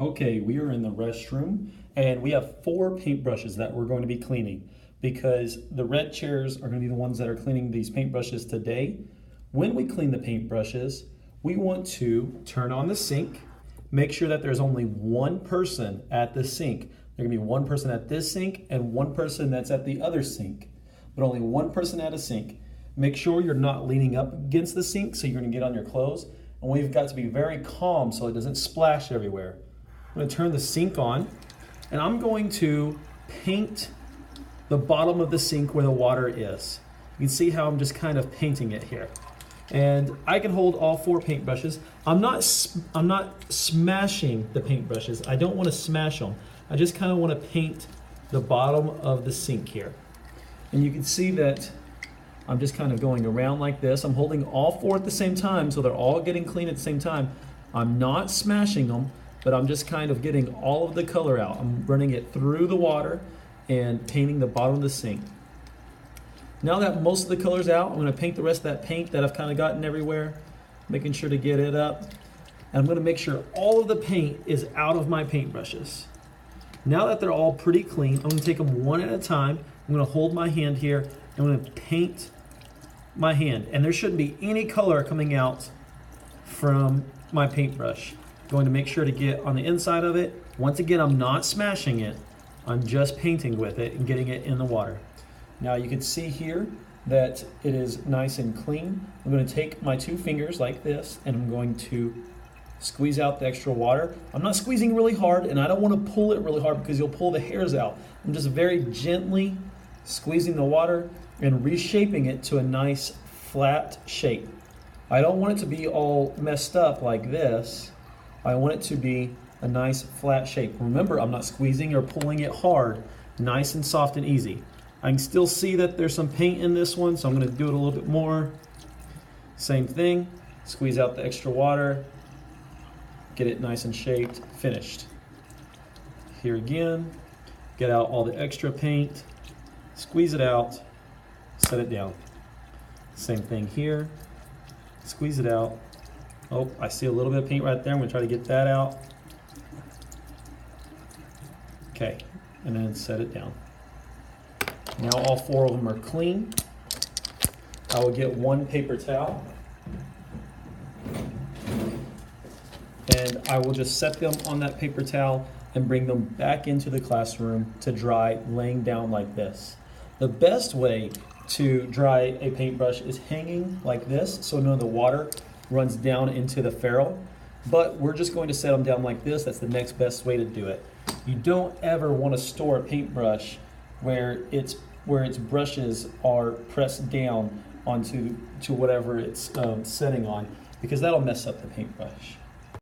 Okay, we are in the restroom and we have four paintbrushes that we're going to be cleaning because the red chairs are going to be the ones that are cleaning these paintbrushes today. When we clean the paintbrushes, we want to turn on the sink, make sure that there's only one person at the sink. There can be one person at this sink and one person that's at the other sink, but only one person at a sink. Make sure you're not leaning up against the sink so you're going to get on your clothes. And we've got to be very calm so it doesn't splash everywhere. I'm going to turn the sink on and I'm going to paint the bottom of the sink where the water is. You can see how I'm just kind of painting it here. And I can hold all four paintbrushes. I'm not smashing the paintbrushes. I don't want to smash them. I just kind of want to paint the bottom of the sink here. And you can see that I'm just kind of going around like this. I'm holding all four at the same time so they're all getting clean at the same time. I'm not smashing them, but I'm just kind of getting all of the color out. I'm running it through the water and painting the bottom of the sink. Now that most of the color's out, I'm going to paint the rest of that paint that I've kind of gotten everywhere, making sure to get it up. And I'm going to make sure all of the paint is out of my paintbrushes. Now that they're all pretty clean, I'm going to take them one at a time. I'm going to hold my hand here and I'm going to paint my hand. And there shouldn't be any color coming out from my paintbrush. Going to make sure to get on the inside of it. Once again, I'm not smashing it. I'm just painting with it and getting it in the water. Now you can see here that it is nice and clean. I'm going to take my two fingers like this and I'm going to squeeze out the extra water. I'm not squeezing really hard and I don't want to pull it really hard because you'll pull the hairs out. I'm just very gently squeezing the water and reshaping it to a nice flat shape. I don't want it to be all messed up like this. I want it to be a nice flat shape. Remember, I'm not squeezing or pulling it hard. Nice and soft and easy. I can still see that there's some paint in this one, so I'm going to do it a little bit more. Same thing. Squeeze out the extra water. Get it nice and shaped. Finished. Here again. Get out all the extra paint. Squeeze it out. Set it down. Same thing here. Squeeze it out. Oh, I see a little bit of paint right there. I'm going to try to get that out. Okay, and then set it down. Now all four of them are clean. I will get one paper towel. And I will just set them on that paper towel and bring them back into the classroom to dry laying down like this. The best way to dry a paintbrush is hanging like this so none of the water runs down into the ferrule, but we're just going to set them down like this. That's the next best way to do it. You don't ever want to store a paintbrush where its brushes are pressed down onto whatever it's setting on, because that'll mess up the paintbrush.